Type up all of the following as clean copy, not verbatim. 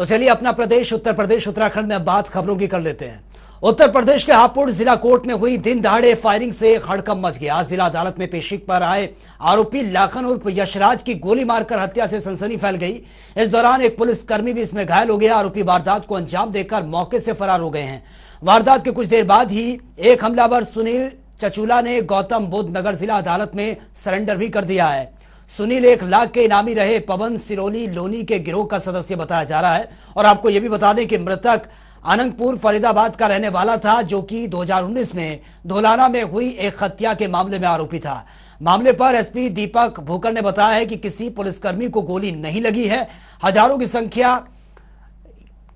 तो चलिए अपना प्रदेश उत्तर प्रदेश उत्तराखंड में अब बात खबरों की कर लेते हैं। उत्तर प्रदेश के हापुड़ जिला कोर्ट में हुई दिन दहाड़े फायरिंग से हड़कंप मच गया। आज जिला अदालत में पेशी पर आए आरोपी लाखन उर्फ यशराज की गोली मारकर हत्या से सनसनी फैल गई। इस दौरान एक पुलिसकर्मी भी इसमें घायल हो गया। आरोपी वारदात को अंजाम देकर मौके से फरार हो गए हैं। वारदात के कुछ देर बाद ही एक हमलावर सुनील चचूला ने गौतम बुद्ध नगर जिला अदालत में सरेंडर भी कर दिया है। सुनील 1 लाख के इनामी रहे पवन सिरोली लोनी के गिरोह का सदस्य बताया जा रहा है। और आपको यह भी बता दें कि मृतक अनंतपुर फरीदाबाद का रहने वाला था, जो कि 2019 में धौलाना में हुई एक हत्या के मामले में आरोपी था। मामले पर एसपी दीपक भूकर ने बताया है कि किसी पुलिसकर्मी को गोली नहीं लगी है। हजारों की संख्या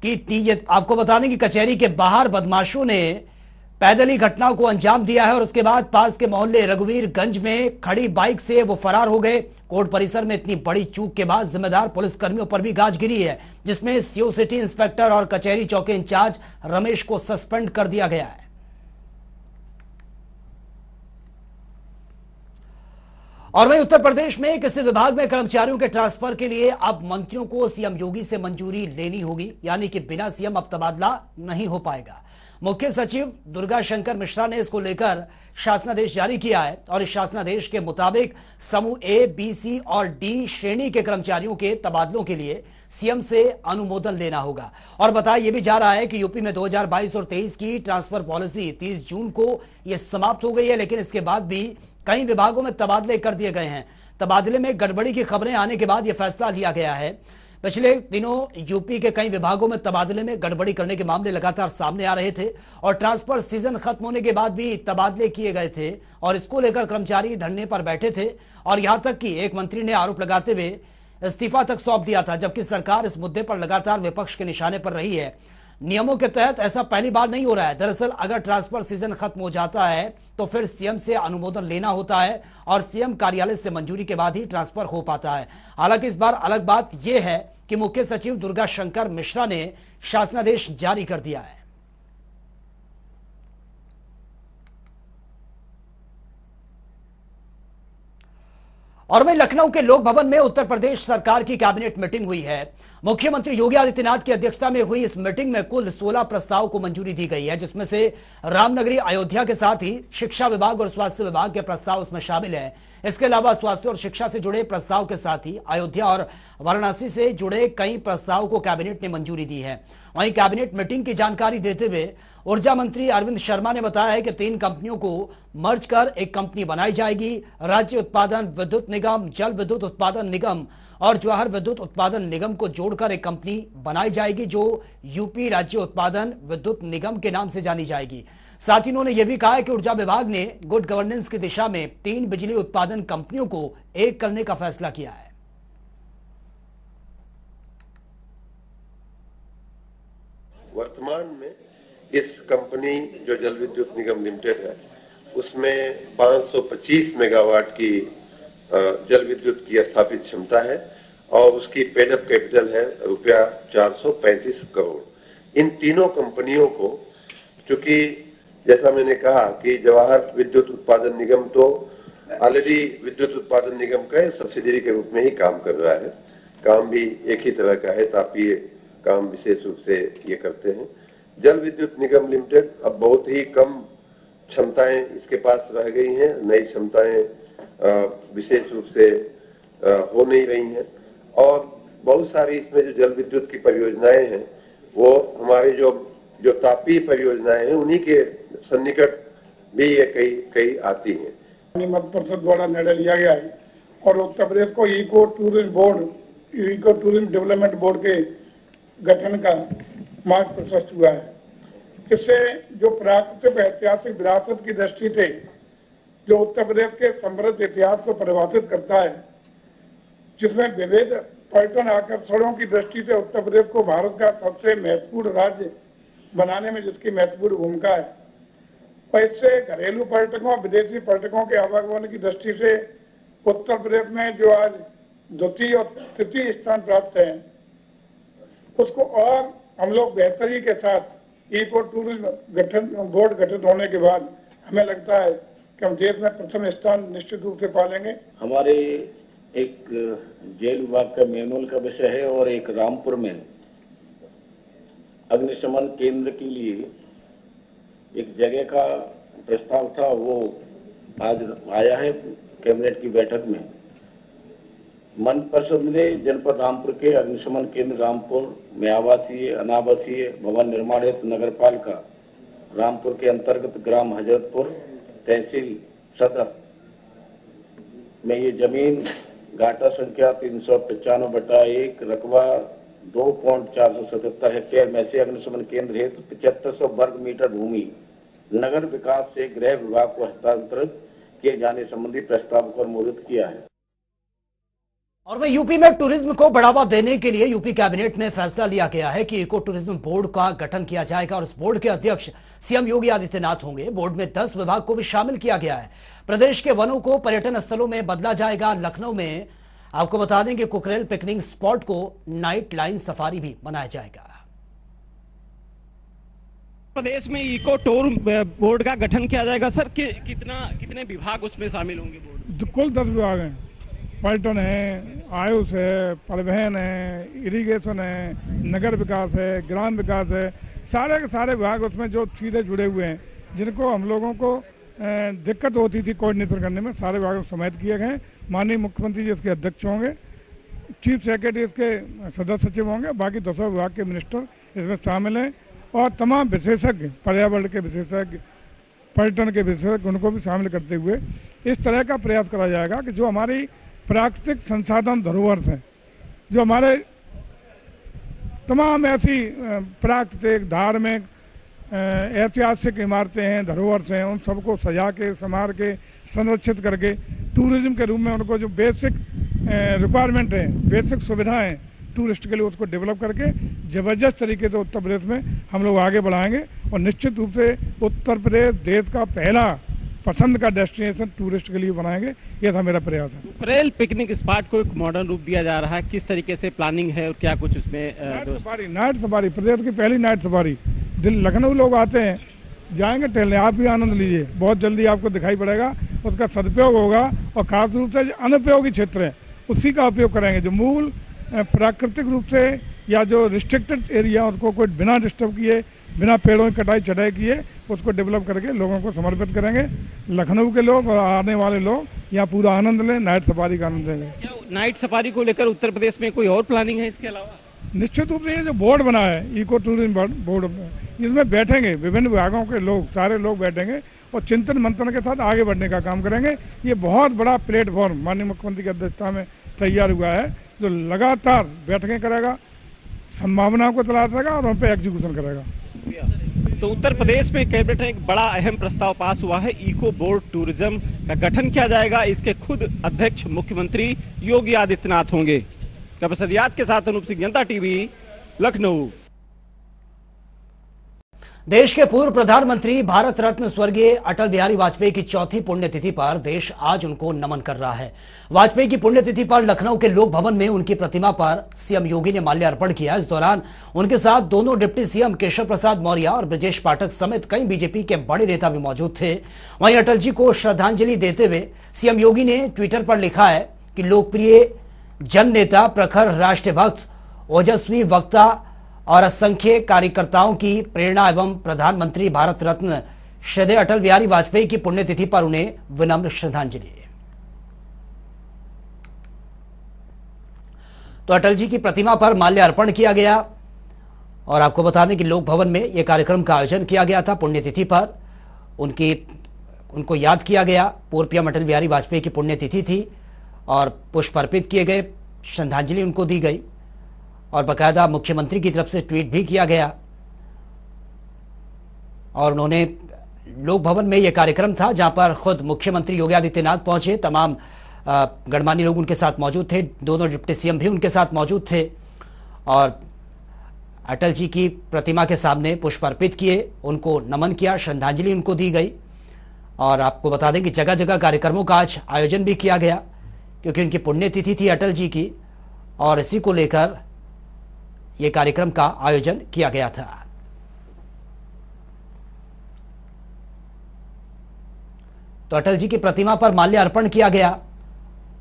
की आपको बता दें कि कचहरी के बाहर बदमाशों ने पैदल ही घटनाओं को अंजाम दिया है और उसके बाद पास के मोहल्ले रघुवीरगंज में खड़ी बाइक से वो फरार हो गए। कोर्ट परिसर में इतनी बड़ी चूक के बाद जिम्मेदार पुलिसकर्मियों पर भी गाज गिरी है, जिसमें सीओ सिटी इंस्पेक्टर और कचहरी चौकी इंचार्ज रमेश को सस्पेंड कर दिया गया है। और वहीं उत्तर प्रदेश में किसी विभाग में कर्मचारियों के ट्रांसफर के लिए अब मंत्रियों को सीएम योगी से मंजूरी लेनी होगी, यानी कि बिना सीएम अब तबादला नहीं हो पाएगा। मुख्य सचिव दुर्गा शंकर मिश्रा ने इसको लेकर शासनादेश जारी किया है और इस शासनादेश के मुताबिक समूह ए, बी, सी और डी श्रेणी के कर्मचारियों के तबादलों के लिए सीएम से अनुमोदन लेना होगा। और बताया यह भी जा रहा है कि यूपी में 2022 और 23 की ट्रांसफर पॉलिसी 30 जून को यह समाप्त हो गई है, लेकिन इसके बाद भी कई विभागों में तबादले कर दिए गए हैं। तबादले में गड़बड़ी की खबरें आने के बाद यह फैसला लिया गया है। पिछले दिनों यूपी के कई विभागों में तबादले में गड़बड़ी करने के मामले लगातार सामने आ रहे थे और ट्रांसफर सीजन खत्म होने के बाद भी तबादले किए गए थे और इसको लेकर कर्मचारी धरने पर बैठे थे और यहां तक कि एक मंत्री ने आरोप लगाते हुए इस्तीफा तक सौंप दिया था, जबकि सरकार इस मुद्दे पर लगातार विपक्ष के निशाने पर रही है। नियमों के तहत ऐसा पहली बार नहीं हो रहा है। दरअसल अगर ट्रांसफर सीजन खत्म हो जाता है तो फिर सीएम से अनुमोदन लेना होता है और सीएम कार्यालय से मंजूरी के बाद ही ट्रांसफर हो पाता है। हालांकि इस बार अलग बात यह है कि मुख्य सचिव दुर्गा शंकर मिश्रा ने शासनादेश जारी कर दिया है। और वहीं लखनऊ के लोक भवन में उत्तर प्रदेश सरकार की कैबिनेट मीटिंग हुई है। मुख्यमंत्री योगी आदित्यनाथ की अध्यक्षता में हुई इस मीटिंग में कुल 16 प्रस्ताव को मंजूरी दी गई है, जिसमें से रामनगरी अयोध्या के साथ ही शिक्षा विभाग और स्वास्थ्य विभाग के प्रस्ताव उसमें शामिल है। इसके अलावा स्वास्थ्य और शिक्षा से जुड़े प्रस्ताव के साथ ही अयोध्या और वाराणसी से जुड़े कई प्रस्ताव को कैबिनेट ने मंजूरी दी है। वहीं कैबिनेट मीटिंग की जानकारी देते हुए ऊर्जा मंत्री अरविंद शर्मा ने बताया है कि 3 कंपनियों को मर्ज कर एक कंपनी बनाई जाएगी। राज्य उत्पादन विद्युत निगम, जल विद्युत उत्पादन निगम और जवाहर विद्युत उत्पादन निगम को जोड़कर एक कंपनी बनाई जाएगी, जो यूपी राज्य उत्पादन विद्युत निगम के नाम से जानी जाएगी। साथ ही उन्होंने यह भी कहा है कि ऊर्जा विभाग ने गुड गवर्नेंस की दिशा में 3 बिजली उत्पादन कंपनियों को एक करने का फैसला किया है। वर्तमान में इस कंपनी जो जल विद्युत निगम लिमिटेड है, उसमें 525 मेगावाट की जल विद्युत की स्थापित क्षमता है और उसकी पेड अप कैपिटल है रुपया 435 करोड़। इन तीनों कंपनियों को, चूंकि जैसा मैंने कहा कि जवाहर विद्युत उत्पादन निगम तो ऑलरेडी विद्युत उत्पादन निगम का सब्सिडियरी के रूप में ही काम कर रहा है, काम भी एक ही तरह का है, तापीय काम विशेष रूप से ये करते हैं। जल विद्युत निगम लिमिटेड अब बहुत ही कम क्षमताएं इसके पास रह गई हैं, नई क्षमताएं विशेष रूप से हो नहीं रही हैं और बहुत सारी इसमें जो जल विद्युत की परियोजनाएं हैं वो हमारे जो तापीय परियोजनाएं हैं उन्हीं के सन्निकट भी ये कई आती हैं। मध्य परिषद द्वारा निर्णय लिया गया है और उत्तर प्रदेश को इको टूरिज्म डेवलपमेंट बोर्ड के गठन का मार्ग प्रशस्त हुआ है। इससे जो प्राकृतिक ऐतिहासिक विरासत की दृष्टि से जो उत्तर प्रदेश के समृद्ध इतिहास को परिभाषित करता है, जिसमें विविध पर्यटन आकर्षणों की दृष्टि से उत्तर प्रदेश को भारत का सबसे महत्वपूर्ण राज्य बनाने में जिसकी महत्वपूर्ण भूमिका है, और इससे घरेलू पर्यटकों और विदेशी पर्यटकों के आवागमन की दृष्टि से उत्तर प्रदेश में जो आज द्वितीय और तृतीय स्थान प्राप्त है, उसको और हम लोग बेहतरी के साथ इको टूरिज्म बोर्ड गठित होने के बाद हमें लगता है कि हम देश में प्रथम स्थान निश्चित रूप से पालेंगे। हमारे एक जेल विभाग का मैनुअल का विषय है और एक रामपुर में अग्निशमन केंद्र के लिए एक जगह का प्रस्ताव था, वो आज आया है कैबिनेट की बैठक में। मंत्रि परिषद ने जनपद रामपुर के अग्निशमन केंद्र रामपुर में आवासीय अनावासीय भवन निर्माण हेतु नगर पालिका रामपुर के अंतर्गत ग्राम हजरतपुर तहसील सदर में ये जमीन घाटा संख्या 395/1 रकबा 2.477 हेक्टेयर में से अग्निशमन केंद्र हेतु 7500 वर्ग मीटर भूमि नगर विकास से गृह विभाग को हस्तांतरित किए जाने संबंधी प्रस्ताव को अनुमोदित किया है। और वह यूपी में टूरिज्म को बढ़ावा देने के लिए यूपी कैबिनेट में फैसला लिया गया है कि इको टूरिज्म बोर्ड का गठन किया जाएगा और इस बोर्ड के अध्यक्ष सीएम योगी आदित्यनाथ होंगे। बोर्ड में 10 विभाग को भी शामिल किया गया है। प्रदेश के वनों को पर्यटन स्थलों में बदला जाएगा। लखनऊ में आपको बता दें कि कुकरेल पिकनिक स्पॉट को नाइट लाइन सफारी भी बनाया जाएगा। प्रदेश में इको टूर बोर्ड का गठन किया जाएगा। सर कितने विभाग उसमें शामिल होंगे? बोर्ड कुल 10 विभाग हैं। पर्यटन है, आयुष है, परिवहन है, इरिगेशन है, नगर विकास है, ग्राम विकास है, सारे के सारे विभाग उसमें जो सीधे जुड़े हुए हैं, जिनको हम लोगों को दिक्कत होती थी कोऑर्डिनेशन करने में, सारे विभाग समाहित किए गए। माननीय मुख्यमंत्री जी इसके अध्यक्ष होंगे, चीफ सेक्रेटरी इसके सदस्य सचिव होंगे, बाकी 10 विभाग के मिनिस्टर इसमें शामिल हैं और तमाम विशेषज्ञ, पर्यावरण के विशेषज्ञ, पर्यटन के विशेषज्ञ, उनको भी शामिल करते हुए इस तरह का प्रयास करा जाएगा कि जो हमारी प्राकृतिक संसाधन धरोहर हैं, जो हमारे तमाम ऐसी प्राकृतिक, धार्मिक, ऐतिहासिक इमारतें हैं, धरोहर हैं, उन सबको सजा के, संवार के, संरक्षित करके टूरिज्म के रूप में उनको जो बेसिक रिक्वायरमेंट है, बेसिक सुविधाएं हैं टूरिस्ट के लिए, उसको डेवलप करके ज़बरदस्त तरीके से उत्तर प्रदेश में हम लोग आगे बढ़ाएंगे। और निश्चित रूप से उत्तर प्रदेश देश का पहला पसंद का डेस्टिनेशन टूरिस्ट के लिए बनाएंगे, ये था मेरा प्रयास है। कुकरेल पिकनिक स्पॉट को एक मॉडर्न रूप दिया जा रहा है, किस तरीके से प्लानिंग है और क्या कुछ उसमें? नाइट सफारी प्रदेश की पहली नाइट सफारी। लखनऊ लोग आते हैं, जाएंगे टहलने, आप भी आनंद लीजिए, बहुत जल्दी आपको दिखाई पड़ेगा, उसका सदुपयोग होगा। और खास रूप से जो अनुपयोगी क्षेत्र है उसी का उपयोग करेंगे। जो मूल प्राकृतिक रूप से या जो रिस्ट्रिक्टेड एरिया, उनको कोई बिना डिस्टर्ब किए, बिना पेड़ों की कटाई चटाई किए, उसको डेवलप करके लोगों को समर्पित करेंगे। लखनऊ के लोग और आने वाले लोग यहाँ पूरा आनंद लें, नाइट सफारी का आनंद लेंगे। क्या नाइट सफारी को लेकर उत्तर प्रदेश में कोई और प्लानिंग है इसके अलावा? निश्चित रूप से ये जो बोर्ड बना है इको टूरिज्म बोर्ड, इसमें बैठेंगे विभिन्न विभागों के लोग, सारे लोग बैठेंगे और चिंतन मंथन के साथ आगे बढ़ने का काम करेंगे। ये बहुत बड़ा प्लेटफॉर्म माननीय मुख्यमंत्री की अध्यक्षता में तैयार हुआ है, जो लगातार बैठकें करेगा, संभावनाओं को तलाशेगा और उन पर एग्जीक्यूशन करेगा। तो उत्तर प्रदेश में कैबिनेट में एक बड़ा अहम प्रस्ताव पास हुआ है, इको बोर्ड टूरिज्म का गठन किया जाएगा। इसके खुद अध्यक्ष मुख्यमंत्री योगी आदित्यनाथ होंगे। कैमरा रियाद के साथ अनूप सिंह, जनता टीवी, लखनऊ। देश के पूर्व प्रधानमंत्री भारत रत्न स्वर्गीय अटल बिहारी वाजपेयी की चौथी पुण्यतिथि पर देश आज उनको नमन कर रहा है। वाजपेयी की पुण्यतिथि पर लखनऊ के लोक भवन में उनकी प्रतिमा पर सीएम योगी ने माल्यार्पण किया। इस दौरान उनके साथ दोनों डिप्टी सीएम केशव प्रसाद मौर्य और ब्रजेश पाठक समेत कई बीजेपी के बड़े नेता भी मौजूद थे। वहीं अटल जी को श्रद्धांजलि देते हुए सीएम योगी ने ट्विटर पर लिखा है कि लोकप्रिय जन नेता, प्रखर राष्ट्रभक्त, ओजस्वी वक्ता और असंख्य कार्यकर्ताओं की प्रेरणा एवं प्रधानमंत्री भारत रत्न श्रद्धेय अटल बिहारी वाजपेयी की पुण्यतिथि पर उन्हें विनम्र श्रद्धांजलि। तो अटल जी की प्रतिमा पर माल्यार्पण किया गया और आपको बता दें कि लोक भवन में यह कार्यक्रम का आयोजन किया गया था। पुण्यतिथि पर उनको याद किया गया। पूर्व पीएम अटल बिहारी वाजपेयी की पुण्यतिथि थी और पुष्प अर्पित किए गए, श्रद्धांजलि उनको दी गई और बाकायदा मुख्यमंत्री की तरफ से ट्वीट भी किया गया। और उन्होंने लोक भवन में यह कार्यक्रम था जहां पर खुद मुख्यमंत्री योगी आदित्यनाथ पहुंचे, तमाम गणमान्य लोग उनके साथ मौजूद थे, दोनों डिप्टी सीएम भी उनके साथ मौजूद थे और अटल जी की प्रतिमा के सामने पुष्प अर्पित किए, उनको नमन किया, श्रद्धांजलि उनको दी गई। और आपको बता दें कि जगह जगह कार्यक्रमों का आज आयोजन भी किया गया क्योंकि उनकी पुण्यतिथि थी अटल जी की और इसी को लेकर यह कार्यक्रम का आयोजन किया गया था। तो अटल जी की प्रतिमा पर माल्यार्पण किया गया।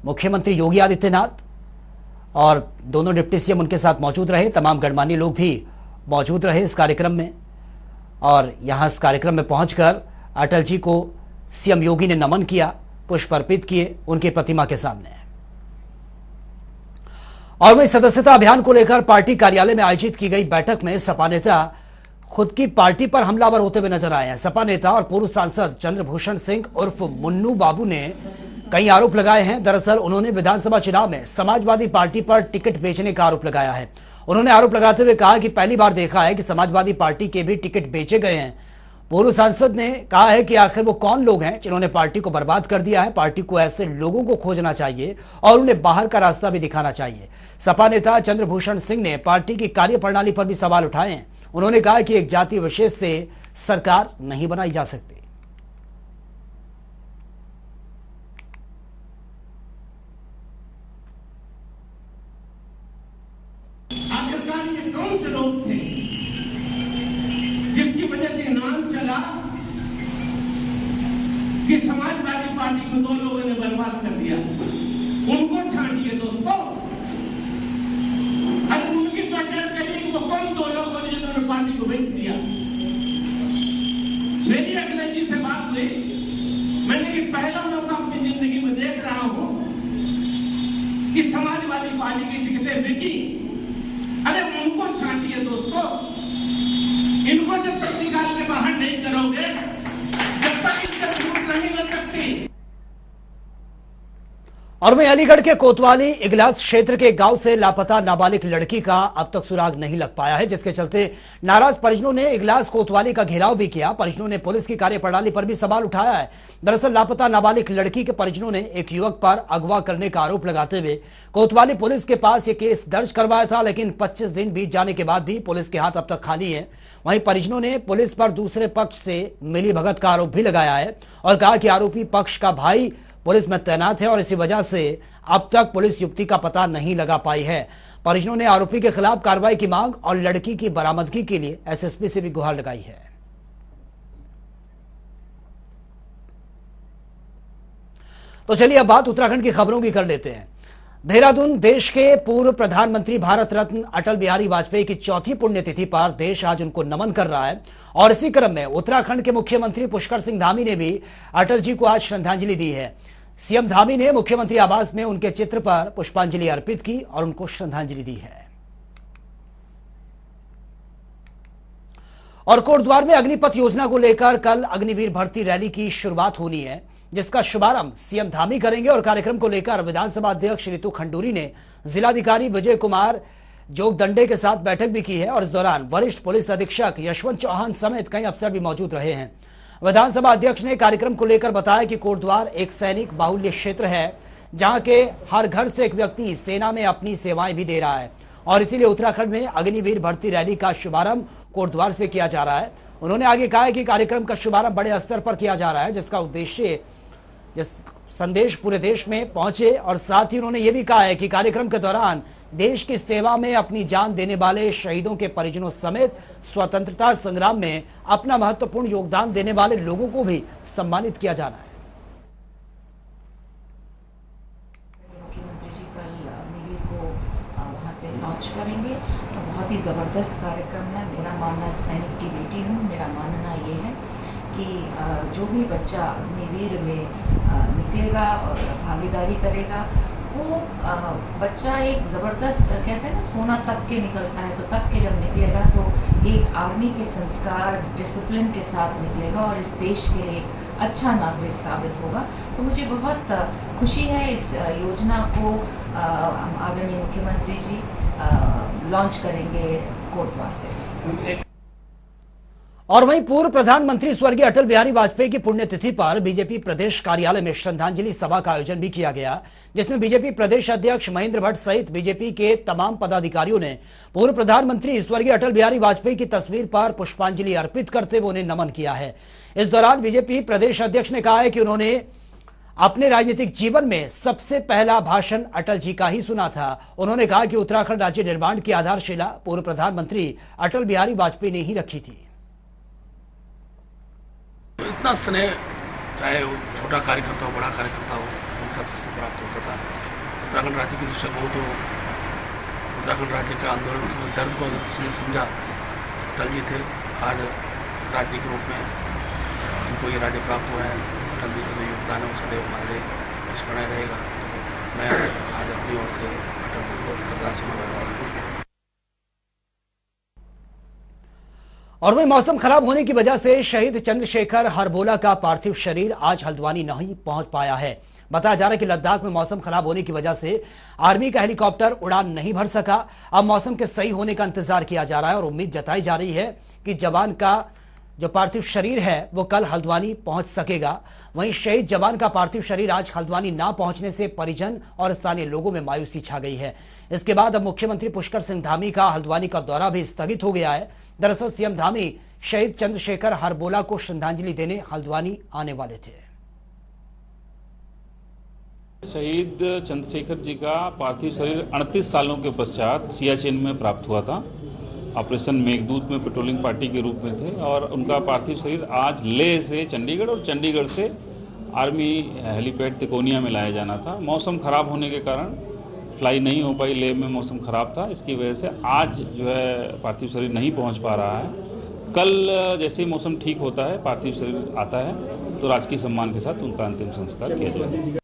मुख्यमंत्री योगी आदित्यनाथ और दोनों डिप्टी सीएम उनके साथ मौजूद रहे, तमाम गणमान्य लोग भी मौजूद रहे इस कार्यक्रम में और यहां इस कार्यक्रम में पहुंचकर अटल जी को सीएम योगी ने नमन किया, पुष्प अर्पित किए उनकी प्रतिमा के सामने। और वही सदस्यता अभियान को लेकर पार्टी कार्यालय में आयोजित की गई बैठक में सपा नेता खुद की पार्टी पर हमलावर होते हुए नजर आए हैं। सपा नेता और पूर्व सांसद चंद्रभूषण सिंह उर्फ मुन्नू बाबू ने कई आरोप लगाए हैं। दरअसल उन्होंने विधानसभा चुनाव में समाजवादी पार्टी पर टिकट बेचने का आरोप लगाया है। उन्होंने आरोप लगाते हुए कहा कि पहली बार देखा है कि समाजवादी पार्टी के भी टिकट बेचे गए हैं। पूर्व सांसद ने कहा है कि आखिर वो कौन लोग हैं जिन्होंने पार्टी को बर्बाद कर दिया है। पार्टी को ऐसे लोगों को खोजना चाहिए और उन्हें बाहर का रास्ता भी दिखाना चाहिए। सपा नेता चंद्रभूषण सिंह ने पार्टी की कार्यप्रणाली पर भी सवाल उठाए हैं। उन्होंने कहा कि एक जाति विशेष से सरकार नहीं बनाई जा सकती। आखिरकार ये कौन से लोग थे जिसकी वजह से नाम चला कि समाजवादी पार्टी को दो लोगों ने बर्बाद कर दिया। उनको छांटिए दोस्तों, अरे उनकी पहचान करिए वो कौन दो लोगों ने जिन्होंने पार्टी को बेच दिया। मेरी अखिलेश जी से बात हुई, मैंने ये पहला मौका अपनी जिंदगी में देख रहा हूं कि समाजवादी पार्टी की टिकटें बिकी। अरे उनको छांटिए दोस्तों, इनको जब तक निकाल के बाहर नहीं करोगे, जब तक इनसे झूठ नहीं लग सकती। और वहीं अलीगढ़ के कोतवाली इगलास क्षेत्र के गांव से लापता नाबालिग लड़की का अब तक सुराग नहीं लग पाया है, जिसके चलते नाराज परिजनों ने इगलास कोतवाली का घेराव भी किया। परिजनों ने पुलिस की कार्यप्रणाली पर भी सवाल उठाया है। दरअसल लापता नाबालिग लड़की के परिजनों ने एक युवक पर अगवा करने का आरोप लगाते हुए कोतवाली पुलिस के पास यह केस दर्ज करवाया था, लेकिन 25 दिन बीत जाने के बाद भी पुलिस के हाथ अब तक खाली है। वहीं परिजनों ने पुलिस पर दूसरे पक्ष से मिलीभगत का आरोप भी लगाया है और कहा कि आरोपी पक्ष का भाई पुलिस में तैनात है और इसी वजह से अब तक पुलिस युक्ति का पता नहीं लगा पाई है। परिजनों ने आरोपी के खिलाफ कार्रवाई की मांग और लड़की की बरामदगी के लिए एसएसपी से भी गुहार लगाई है। तो चलिए अब बात उत्तराखंड की खबरों की कर लेते हैं। देहरादून देश के पूर्व प्रधानमंत्री भारत रत्न अटल बिहारी वाजपेयी की चौथी पुण्यतिथि पर देश आज उनको नमन कर रहा है और इसी क्रम में उत्तराखंड के मुख्यमंत्री पुष्कर सिंह धामी ने भी अटल जी को आज श्रद्धांजलि दी है। सीएम धामी ने मुख्यमंत्री आवास में उनके चित्र पर पुष्पांजलि अर्पित की और उनको श्रद्धांजलि दी है। और कोटद्वार में अग्निपथ योजना को लेकर कल अग्निवीर भर्ती रैली की शुरुआत होनी है, जिसका शुभारंभ सीएम धामी करेंगे और कार्यक्रम को लेकर विधानसभा अध्यक्ष रितु खंडूरी ने जिलाधिकारी विजय कुमार जोगदंडे के साथ बैठक भी की है और इस दौरान वरिष्ठ पुलिस अधीक्षक यशवंत चौहान समेत कई अफसर भी मौजूद रहे हैं। विधानसभा अध्यक्ष ने कार्यक्रम को लेकर बताया कि कोटद्वार एक सैनिक बाहुल्य क्षेत्र है, जहां के हर घर से एक व्यक्ति सेना में अपनी सेवाएं भी दे रहा है और इसीलिए उत्तराखंड में अग्निवीर भर्ती रैली का शुभारंभ कोटद्वार से किया जा रहा है। उन्होंने आगे कहा है कि कार्यक्रम का शुभारंभ बड़े स्तर पर किया जा रहा है, जिसका उद्देश्य जिस संदेश पूरे देश में पहुंचे और साथ ही उन्होंने ये भी कहा है कि कार्यक्रम के दौरान देश की सेवा में अपनी जान देने वाले शहीदों के परिजनों समेत स्वतंत्रता संग्राम में अपना महत्वपूर्ण योगदान देने वाले लोगों को भी सम्मानित किया जाना है। मुख्यमंत्री जी कल अग्निवीर को वहाँ से लॉन्च करेंगे तो बहुत ही ज़बरदस्त कार्यक्रम है। मेरा मानना, सैनिक की बेटी हूँ, मेरा मानना ये है कि जो भी बच्चा अग्निवीर में निकलेगा और भागीदारी करेगा, वो बच्चा एक ज़बरदस्त, कहते हैं ना, सोना तब के निकलता है, तो तब के जब निकलेगा तो एक आर्मी के संस्कार, डिसिप्लिन के साथ निकलेगा और इस देश के लिए एक अच्छा नागरिक साबित होगा। तो मुझे बहुत खुशी है इस योजना को आदरणीय मुख्यमंत्री जी लॉन्च करेंगे कोटद्वार से। और वहीं पूर्व प्रधानमंत्री स्वर्गीय अटल बिहारी वाजपेयी की पुण्यतिथि पर बीजेपी प्रदेश कार्यालय में श्रद्धांजलि सभा का आयोजन भी किया गया, जिसमें बीजेपी प्रदेश अध्यक्ष महेंद्र भट्ट सहित बीजेपी के तमाम पदाधिकारियों ने पूर्व प्रधानमंत्री स्वर्गीय अटल बिहारी वाजपेयी की तस्वीर पर पुष्पांजलि अर्पित करते हुए उन्हें नमन किया है। इस दौरान बीजेपी प्रदेश अध्यक्ष ने कहा है कि उन्होंने अपने राजनीतिक जीवन में सबसे पहला भाषण अटल जी का ही सुना था। उन्होंने कहा कि उत्तराखंड राज्य निर्माण की आधारशिला पूर्व प्रधानमंत्री अटल बिहारी वाजपेयी ने ही रखी थी। इतना स्नेह, चाहे वो छोटा कार्यकर्ता हो, बड़ा कार्यकर्ता हो, सबसे प्राप्त होता था। उत्तराखंड राज्य की दिशा बहुत, उत्तराखंड राज्य के आंदोलन के दर्द को अगर किसी ने समझा अटल जी थे, आज राज्य के रूप में उनको ये राज्य प्राप्त हुआ है। अटल जी का जो योगदान है उसका हमारे स्मरण रहेगा। मैं आज अपनी ओर से अटल जी को श्रद्धासुमन अर्पित करता हूं। और वही मौसम खराब होने की वजह से शहीद चंद्रशेखर हरबोला का पार्थिव शरीर आज हल्द्वानी नहीं पहुंच पाया है। बताया जा रहा है कि लद्दाख में मौसम खराब होने की वजह से आर्मी का हेलीकॉप्टर उड़ान नहीं भर सका। अब मौसम के सही होने का इंतजार किया जा रहा है और उम्मीद जताई जा रही है कि जवान का जो पार्थिव शरीर है वो कल हल्द्वानी पहुंच सकेगा। वहीं शहीद जवान का पार्थिव शरीर आज हल्द्वानी ना पहुंचने से परिजन और स्थानीय लोगों में मायूसी छा गई है। इसके बाद अब मुख्यमंत्री पुष्कर सिंह धामी का हल्द्वानी का दौरा भी स्थगित हो गया है। दरअसल सीएम धामी शहीद चंद्रशेखर हरबोला को श्रद्धांजलि देने हल्द्वानी आने वाले थे। शहीद चंद्रशेखर जी का पार्थिव शरीर 38 सालों के पश्चात सियाचिन में प्राप्त हुआ था। ऑपरेशन मेघदूत में पेट्रोलिंग पार्टी के रूप में थे और उनका पार्थिव शरीर आज लेह से चंडीगढ़ और चंडीगढ़ से आर्मी हेलीपैड तिकोनिया में लाया जाना था। मौसम खराब होने के कारण फ्लाई नहीं हो पाई, लेह में मौसम खराब था, इसकी वजह से आज जो है पार्थिव शरीर नहीं पहुंच पा रहा है। कल जैसे ही मौसम ठीक होता है, पार्थिव शरीर आता है तो राजकीय सम्मान के साथ उनका अंतिम संस्कार किया जाएगा।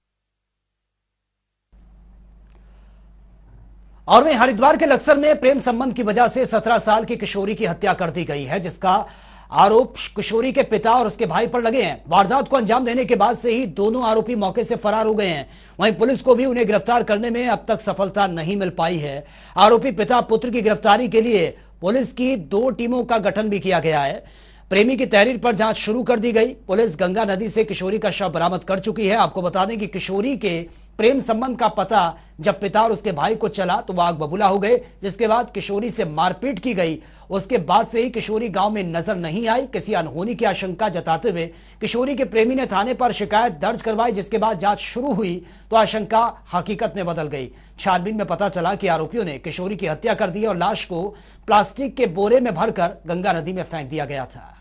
और वहीं हरिद्वार के लक्सर में प्रेम संबंध की वजह से 17 साल की किशोरी की हत्या कर दी गई है, जिसका आरोप किशोरी के पिता और उसके भाई पर लगे हैं। वारदात को अंजाम देने के बाद से ही दोनों आरोपी मौके से फरार हो गए हैं। वहीं पुलिस को भी उन्हें गिरफ्तार करने में अब तक सफलता नहीं मिल पाई है। आरोपी पिता पुत्र की गिरफ्तारी के लिए पुलिस की 2 टीमों का गठन भी किया गया है। प्रेमी की तहरीर पर जांच शुरू कर दी गई। पुलिस गंगा नदी से किशोरी का शव बरामद कर चुकी है। आपको बता दें कि किशोरी के प्रेम संबंध का पता जब पिता और उसके भाई को चला तो वह आग बबूला हो गए, जिसके बाद किशोरी से मारपीट की गई। उसके बाद से ही किशोरी गांव में नजर नहीं आई। किसी अनहोनी की आशंका जताते हुए किशोरी के प्रेमी ने थाने पर शिकायत दर्ज करवाई, जिसके बाद जांच शुरू हुई तो आशंका हकीकत में बदल गई। छानबीन में पता चला कि आरोपियों ने किशोरी की हत्या कर दी और लाश को प्लास्टिक के बोरे में भरकर गंगा नदी में फेंक दिया गया था।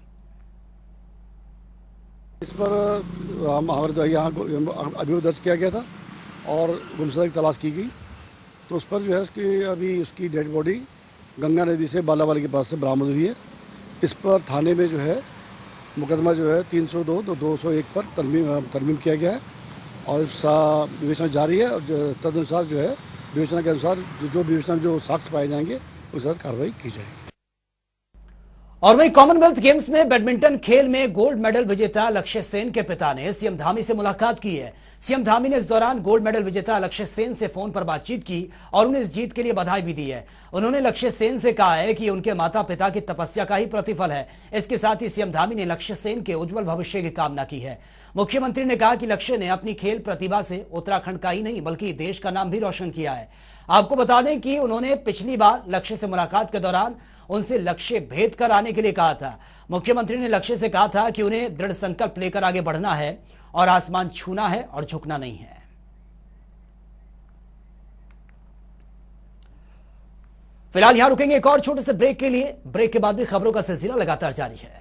इस पर हमारे यहाँ अभियोग दर्ज किया गया था और गुमशुदा की तलाश की गई, तो उस पर जो है उसकी अभी उसकी डेड बॉडी गंगा नदी से बालावाली के पास से बरामद हुई है। इस पर थाने में जो है मुकदमा जो है 302 तो 201 पर तरमीम किया गया है और विवेचना जारी है। और तदनुसार जो है विवेचना के अनुसार जो साक्ष्य पाए जाएंगे उस पर कार्रवाई की जाएगी। और वहीं कॉमनवेल्थ गेम्स में बैडमिंटन खेल में गोल्ड मेडल विजेता लक्ष्य सेन के पिता ने सीएम धामी से मुलाकात की है। सीएम धामी ने इस दौरान गोल्ड मेडल विजेता लक्ष्य सेन से फोन पर बातचीत की और उन्हें इस जीत के लिए बधाई भी दी है। उन्होंने लक्ष्य सेन से कहा है कि उनके माता पिता की तपस्या का ही प्रतिफल है। इसके साथ ही सीएम धामी ने लक्ष्य सेन के उज्जवल भविष्य की कामना की है। मुख्यमंत्री ने कहा कि लक्ष्य ने अपनी खेल प्रतिभा से उत्तराखंड का ही नहीं बल्कि देश का नाम भी रोशन किया है। आपको बता दें कि उन्होंने पिछली बार लक्ष्य से मुलाकात के दौरान उनसे लक्ष्य भेद कर आने के लिए कहा था। मुख्यमंत्री ने लक्ष्य से कहा था कि उन्हें दृढ़ संकल्प लेकर आगे बढ़ना है और आसमान छूना है और झुकना नहीं है। फिलहाल यहां रुकेंगे एक और छोटे से ब्रेक के लिए। ब्रेक के बाद भी खबरों का सिलसिला लगातार जारी है।